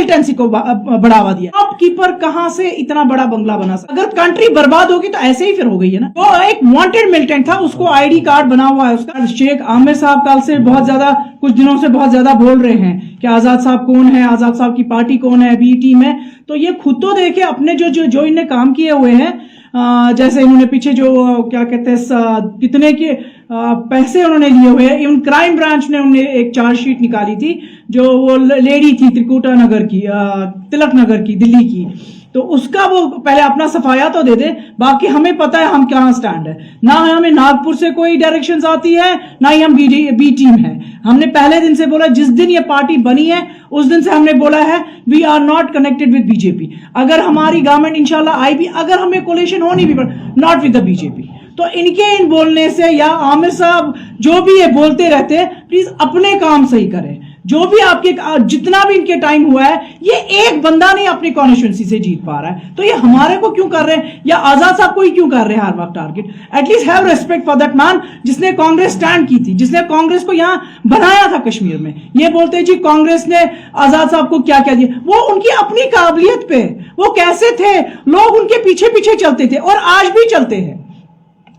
Militancy को बढ़ावा दिया। शॉपकीपर कहां से इतना बड़ा बंगला बना सकता? अगर कंट्री बर्बाद होगी तो ऐसे ही फिर हो गई है ना। तो एक वांटेड मिलिटेंट था, उसको आईडी कार्ड बना हुआ है उसका। शेख आमिर साहब कल से बहुत ज्यादा, कुछ दिनों से बहुत ज्यादा बोल रहे हैं कि आजाद साहब कौन है, आजाद साहब की पार्टी कौन है, बी टीम है। तो ये खुद तो देखे अपने जो इनने काम किए हुए हैं, जैसे इन्होंने पीछे जो क्या कहते हैं कितने के पैसे उन्होंने लिए हुए हैं। इवन क्राइम ब्रांच ने उन्हें एक चार्जशीट निकाली थी, जो वो लेडी थी त्रिकुटा नगर की, तिलक नगर की, दिल्ली की, तो उसका वो पहले अपना सफाया तो दे दे। बाकी हमें पता है हम कहाँ स्टैंड है। ना हमें नागपुर से कोई डायरेक्शंस आती है, ना ही हम बी टीम है। हमने पहले दिन से बोला, जिस दिन ये पार्टी बनी है उस दिन से हमने बोला है we are not connected with BJP. अगर हमारी गवर्नमेंट इंशाल्लाह आई भी, अगर हमें कोलिशन होनी भी, नॉट विद द बीजेपी। तो इनके इन बोलने से, या आमिर साहब जो भी ये बोलते रहते हैं, प्लीज अपने काम सही करें। जो भी आपके जितना भी इनके टाइम हुआ है, ये एक बंदा नहीं अपनी कॉन्स्टिट्यूंसी से जीत पा रहा है, तो ये हमारे को क्यों कर रहे हैं, या आजाद साहब को ही क्यों कर रहे हैं हर वक्त target? At least have respect for that man जिसने कांग्रेस स्टैंड की थी, जिसने कांग्रेस को यहां बनाया था कश्मीर में। ये बोलते हैं जी कांग्रेस ने आजाद साहब को क्या क्या दिया, वो उनकी अपनी काबिलियत पे, वो कैसे थे, लोग उनके पीछे पीछे चलते थे और आज भी चलते हैं।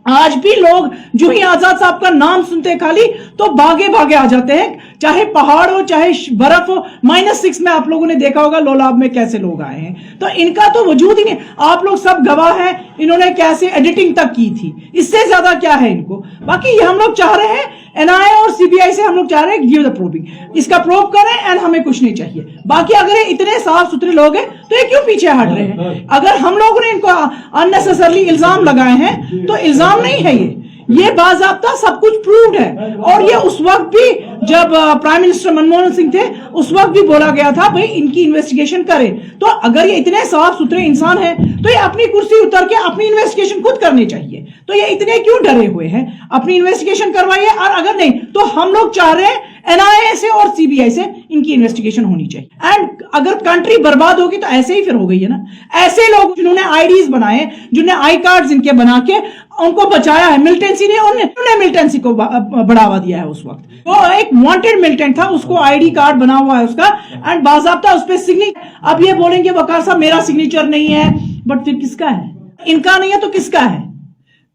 आज भी लोग जो ही आजाद साहब का नाम सुनते हैं खाली तो भागे भागे आ जाते हैं, चाहे पहाड़ हो चाहे बर्फ हो। -6 में आप लोगों ने देखा होगा लोलाब में कैसे लोग आए हैं, तो इनका तो वजूद ही नहीं। आप लोग सब गवाह हैं, इन्होंने कैसे एडिटिंग तक की थी, इससे ज्यादा क्या है इनको। बाकी ये हम लोग चाह रहे हैं एनआईए और सीबीआई से हम लोग चाह रहे हैं गिव द प्रूविंग, इसका प्रूव करें एंड हमें कुछ नहीं चाहिए। बाकी अगर ये इतने साफ सुथरे लोग हैं तो ये क्यों पीछे हट रहे हैं? अगर हम लोगों ने इनको अननेसेसरली इल्जाम लगाए हैं तो इल्जाम नहीं है ये बाज़ाब्ता सब कुछ प्रूव्ड है। और ये उस वक्त भी जब प्राइम मिनिस्टर मनमोहन सिंह थे उस वक्त भी बोला गया था भाई इनकी इन्वेस्टिगेशन करें। तो अगर ये इतने साफ सुथरे इंसान हैं तो ये अपनी कुर्सी उतर के अपनी इन्वेस्टिगेशन खुद करनी चाहिए। तो ये इतने क्यों डरे हुए हैं? अपनी इन्वेस्टिगेशन करवाइए, और अगर नहीं तो हम लोग चाह रहे हैं एनआईए से और सीबीआई से इनकी इन्वेस्टिगेशन होनी चाहिए। एंड अगर कंट्री बर्बाद होगी तो ऐसे ही फिर हो गई है ना। ऐसे लोग जिन्होंने आईडीज बनाए, जिन्होंने आई कार्ड इनके बना के उनको बचाया है, मिलिटेंसी ने उन्होंने मिलिटेंसी को बढ़ावा दिया है उस वक्त। तो एक वांटेड मिलिटेंट था, उसको आईडी कार्ड बना हुआ है उसका, एंड बाज़ाब्ता उस पर सिग्नेचर। अब ये बोलेंगे वकार साहब मेरा सिग्नेचर नहीं है, बट फिर किसका है? इनका नहीं है तो किसका है?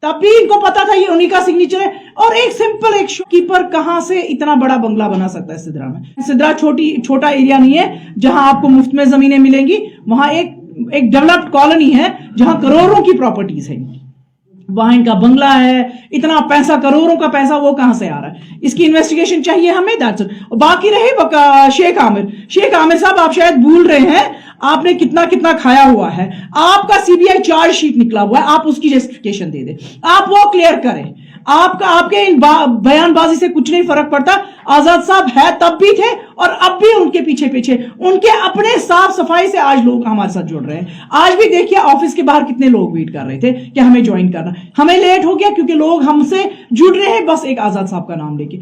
तब भी इनको पता था ये उन्हीं का सिग्नेचर है। और एक सिंपल एक शॉपकीपर कहां से इतना बड़ा बंगला बना सकता है सिद्रा में? सिद्रा छोटा एरिया नहीं है जहां आपको मुफ्त में जमीनें मिलेंगी। वहां एक डेवलप्ड कॉलोनी है जहां करोड़ों की प्रॉपर्टीज है, वहां इनका बंगला है। इतना पैसा, करोड़ों का पैसा, वो कहां से आ रहा है? इसकी इन्वेस्टिगेशन चाहिए हमें। बाकी रहे शेख आमिर साहब, आप शायद भूल रहे हैं आपने कितना कितना खाया हुआ है। आपका सीबीआई चार्जशीट निकला हुआ है, आप उसकी जस्टिफिकेशन दे दे, आप वो क्लियर करें। आपके इन बयानबाजी से कुछ नहीं फर्क पड़ता। आजाद साहब है तब भी थे और अब भी उनके पीछे पीछे, उनके अपने साफ सफाई से आज लोग हमारे साथ जुड़ रहे हैं। आज भी देखिए ऑफिस के बाहर कितने लोग वेट कर रहे थे कि हमें ज्वाइन करना। हमें लेट हो गया क्योंकि लोग हमसे जुड़ रहे हैं बस एक आजाद साहब का नाम लेके।